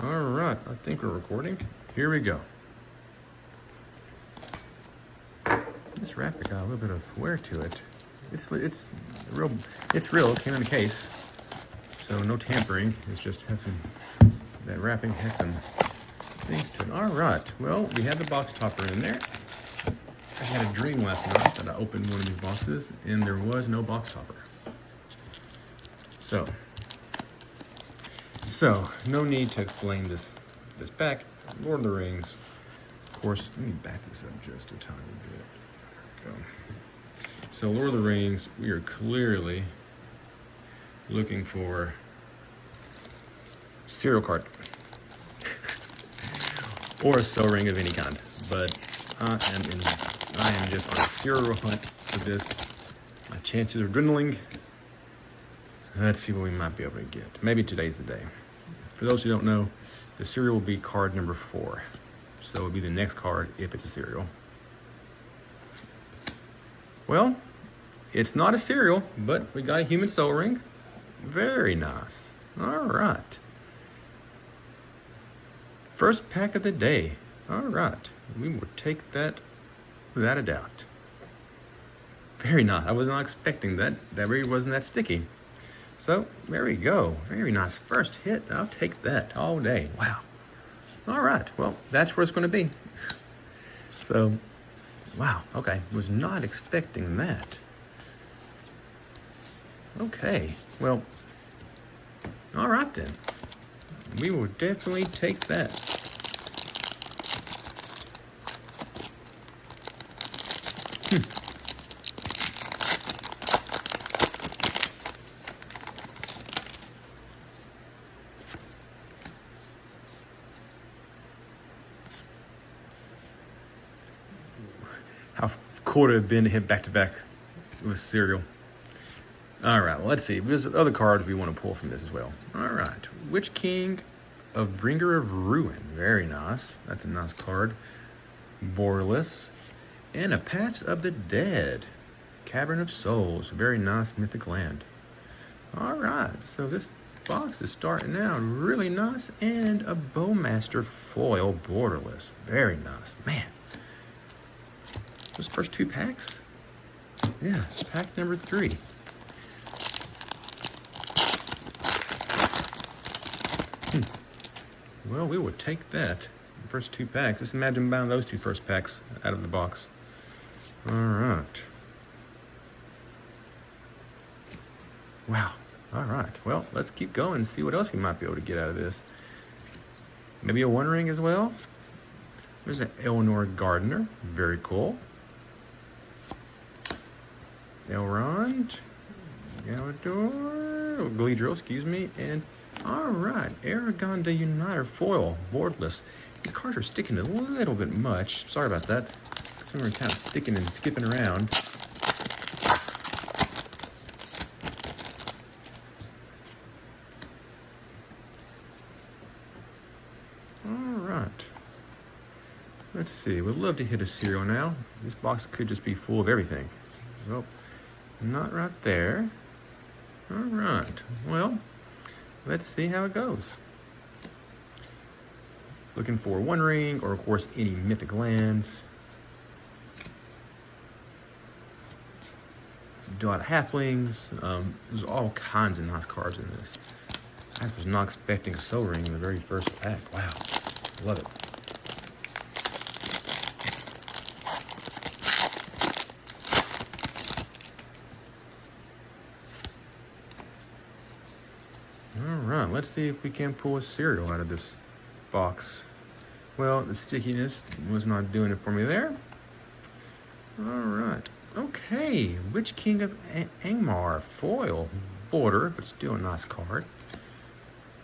All right, I think we're recording. Here we go. This wrapper got a little bit of wear to it. It's real. It's real. It came in the case, so no tampering. It's just has some. That wrapping had some things to it. All right. Well, we had the box topper in there. I had a dream last night that I opened one of these boxes and there was no box topper. So no need to explain this back. Lord of the Rings. Of course, let me back this up just a tiny bit. Go. So Lord of the Rings, we are clearly looking for serial card or a cell ring of any kind. But I am just on a serial hunt for this. My chances are dwindling. Let's see what we might be able to get. Maybe today's the day. For those who don't know, the serial will be card number 4. So it'll be the next card if it's a serial. Well, it's not a serial, but we got a human soul ring. Very nice. All right. First pack of the day. All right. We will take that without a doubt. Very nice. I was not expecting that. That really wasn't that sticky. So there we go. Very nice first hit. I'll take that all day. Wow. All right. Well, that's where it's going to be. So, wow. Okay. Was not expecting that. Okay. Well, all right then. We will definitely take that. How cool it would have been to hit back-to-back with cereal. All right, well, let's see. There's other cards we want to pull from this as well. All right. Witch King of Bringer of Ruin. Very nice. That's a nice card. Borderless. And a Paths of the Dead. Cavern of Souls. Very nice mythic land. All right. So this box is starting out really nice. And a Bowmaster foil borderless. Very nice. Man. Those first 2 packs? Yeah, pack number 3. Well, we will take that. The first 2 packs. Just imagine buying those 2 first packs out of the box. All right. Wow. All right. Well, let's keep going and see what else we might be able to get out of this. Maybe a One Ring as well. There's an Eleanor Gardner. Very cool. Elrond, Galadriel, excuse me, and all right, Aragon the Uniter foil, boardless. These cards are sticking a little bit much. Sorry about that. Some are kind of sticking and skipping around. All right. Let's see. We'd love to hit a serial now. This box could just be full of everything. Well, not right there. All right. Well, let's see how it goes. Looking for One Ring, or of course any mythic lands. Do a lot of halflings. There's all kinds of nice cards in this. I was not expecting a soul ring in the very first pack. Wow. Love it. Alright, let's see if we can pull a cereal out of this box. Well, the stickiness was not doing it for me there. Alright, okay. Witch King of Angmar, foil, border, but still a nice card.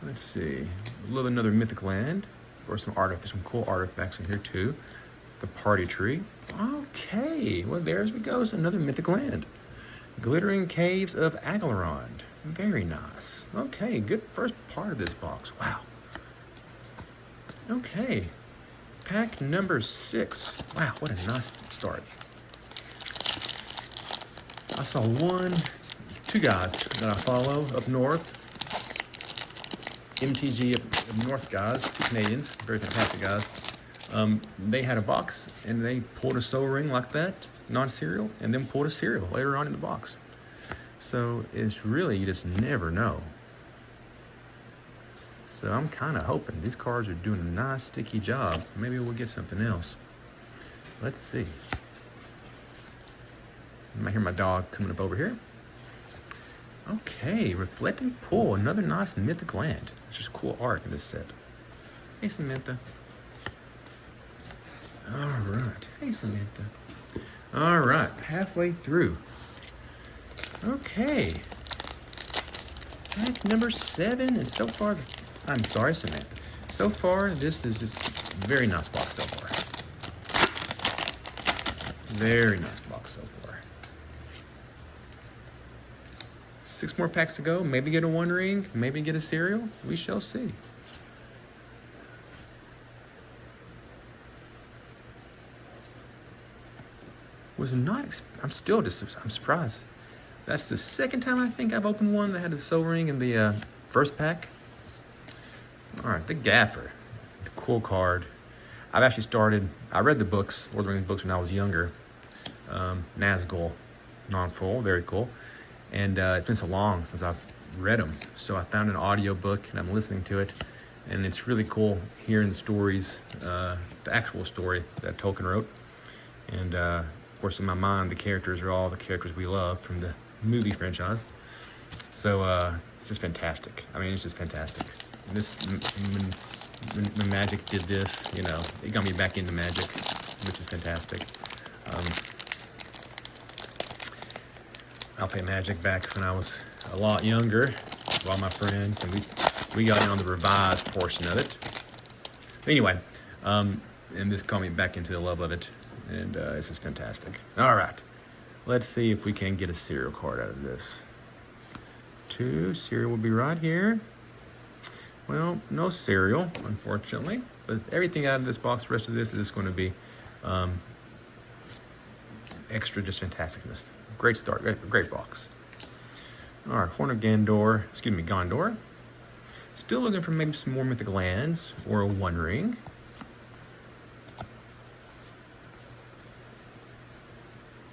Let's see, love another mythic land, or some artifacts, some cool artifacts in here too. The Party Tree. Okay, well there's we go, another mythic land. Glittering Caves of Aglarond. Very nice. Okay, good first part of this box. Wow. Okay. Pack number 6. Wow, what a nice start. I saw 2 guys that I follow up north. MTG of North guys, 2 Canadians, very fantastic guys. They had a box and they pulled a soul ring like that, non-serial, and then pulled a serial later on in the box. So it's really, you just never know. So I'm kind of hoping these cards are doing a nice sticky job. Maybe we'll get something else. Let's see. I hear my dog coming up over here. Okay, Reflecting Pool, another nice mythic land. It's just cool art in this set. Hey, Samantha. All right. Hey, Samantha. All right, halfway through. Okay. Pack number 7, and so far, I'm sorry, Samantha. So far, this is just a very nice box so far. Very nice box so far. 6 more packs to go. Maybe get a 1 ring, maybe get a serial. We shall see. I'm surprised. That's the second time I think I've opened one that had a soul ring in the first pack. All right, the Gaffer, the cool card. I read the books, Lord of the Rings books when I was younger. Nazgul, non-full, very cool. And it's been so long since I've read them. So I found an audio book and I'm listening to it. And it's really cool hearing the stories, the actual story that Tolkien wrote. And of course, in my mind, the characters are all the characters we love from the movie franchise. So it's just fantastic. I mean, it's just fantastic. And this, when Magic did this, you know, it got me back into Magic, which is fantastic. I played Magic back when I was a lot younger with all my friends, and we got in on the revised portion of it. But anyway, and this got me back into the love of it, and it's just fantastic. All right, let's see if we can get a serial card out of this. 2 serial will be right here. Well, no serial, unfortunately, but everything out of this box, the rest of this is just going to be extra just fantasticness. Great start, great box. All right, Horn of Gondor. Still looking for maybe some more mythic lands or a 1 ring.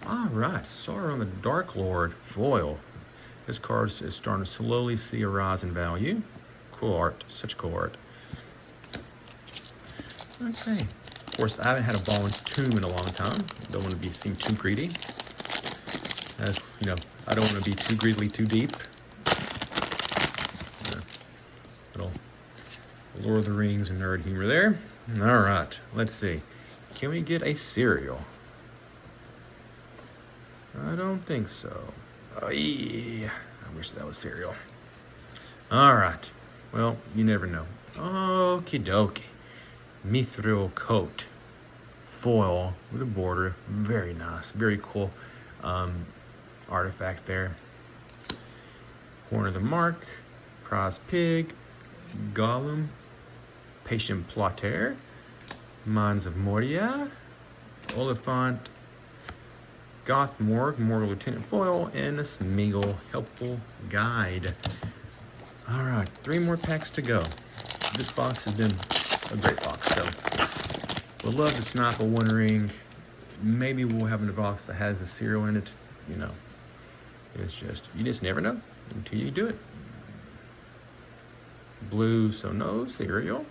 All right, Sauron the Dark Lord foil. This card is starting to slowly see a rise in value. Cool art, such cool art. Okay, of course, I haven't had a Balin's Tomb in a long time. Don't want to be seen too greedy. As you know, I don't want to be too greedily too deep. Little Lord of the Rings and nerd humor there. All right, let's see. Can we get a serial? I don't think so. Oh, yeah. I wish that was serial. All right. Well, you never know. Okie dokie. Mithril coat. Foil with a border. Very nice. Very cool artifact there. Horn of the Mark. Prize Pig. Gollum. Patient Plotter. Mines of Moria. Oliphant. Goth Morg Lieutenant Foil, and a Smeagol Helpful Guide. All right, 3 more packs to go. This box has been a great box, so we'll love to snipe a 1 ring. Maybe we'll have a box that has a serial in it. You know, it's just, you just never know until you do it. Blue, so no serial.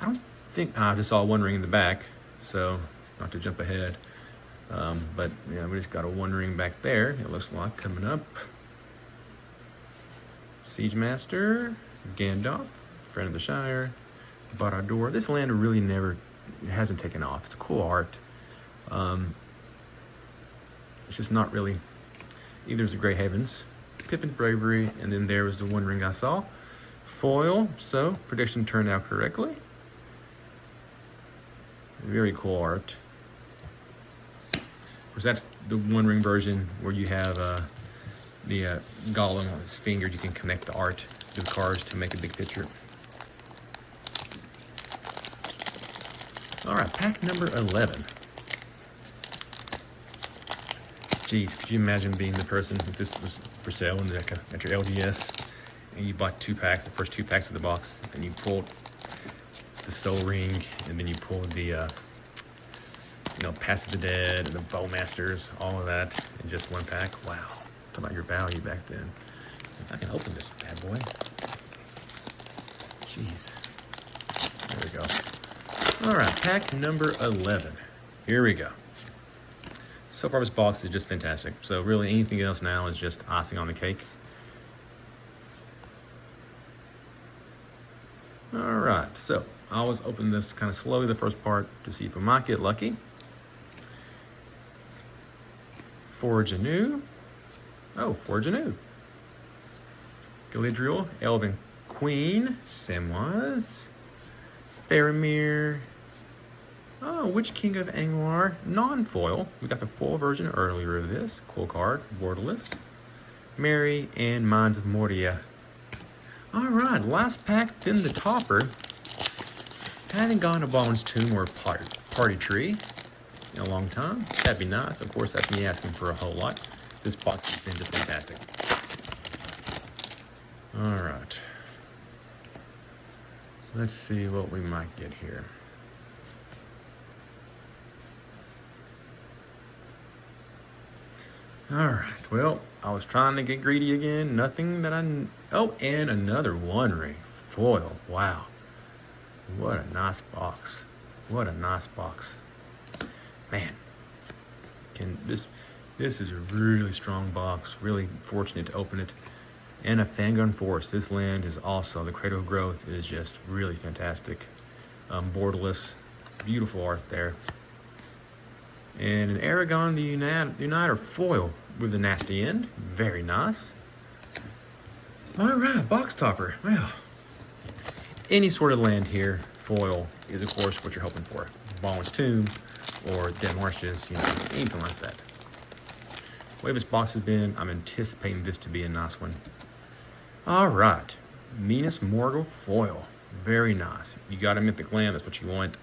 I don't think, I just saw 1 ring in the back, so not to jump ahead. But yeah, we just got a 1 ring back there. It looks like coming up. Siege Master, Gandalf, Friend of the Shire, Barad-dûr. This land really hasn't taken off. It's cool art. It's just not really. There's the Grey Havens, Pippin's Bravery, and then there was the 1 ring I saw. Foil, so prediction turned out correctly. Very cool art. Of course, that's the 1 ring version where you have the Gollum on his fingers. You can connect the art to the cards to make a big picture. All right, pack number 11. Geez, could you imagine being the person if this was for sale at your LDS and you bought 2 packs, the first 2 packs of the box, and you pulled the Soul Ring, and then you pulled the, Past of the Dead, and the Bowmasters, all of that in just 1 pack. Wow. Talk about your value back then. If I can open this bad boy. Jeez. There we go. All right, pack number 11. Here we go. So far, this box is just fantastic. So really, anything else now is just icing on the cake. All right, so I always open this kind of slowly, the first part, to see if I might get lucky. Forge anew. Oh, Forge anew. Galadriel, Elven Queen, Samwise, Faramir. Oh, Witch King of Angmar, non-foil. We got the foil version earlier of this. Cool card, borderless. Mary and Mines of Moria. All right, last pack, then the topper. Hadn't gone to Balin's Tomb or Party Tree in a long time. That'd be nice. Of course, that's me asking for a whole lot. This box has been just fantastic. All right. Let's see what we might get here. All right, well, I was trying to get greedy again. Nothing that oh, and another One Ring foil. Wow. What a nice box. What a nice box. Man, this is a really strong box. Really fortunate to open it. And a Fangorn Forest. This land is also, the Cradle of Growth is just really fantastic. Borderless, beautiful art there. And an Aragon the Uniter foil with a nasty end. Very nice. All right, box topper. Well, any sort of land here, foil, is of course what you're hoping for. Balin's Tomb or Dead Marshes, anything like that. The way this box has been, I'm anticipating this to be a nice one. All right, Minas Morgul foil. Very nice. You got a mythic land, that's what you want.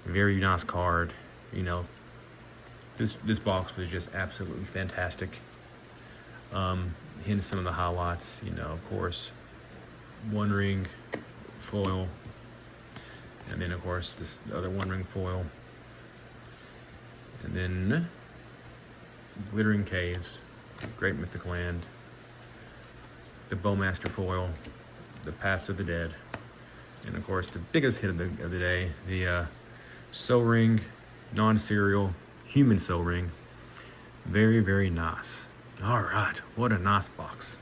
Very nice card, This box was just absolutely fantastic. Hence some of the highlights, of course, One Ring foil, and then of course this other One Ring foil, and then Glittering Caves, Great Mythic Land, the Bowmaster foil, the Paths of the Dead, and of course the biggest hit of the day, the Soul Ring, non-serial Human Soul Ring. Very, very nice. All right, what a nice box.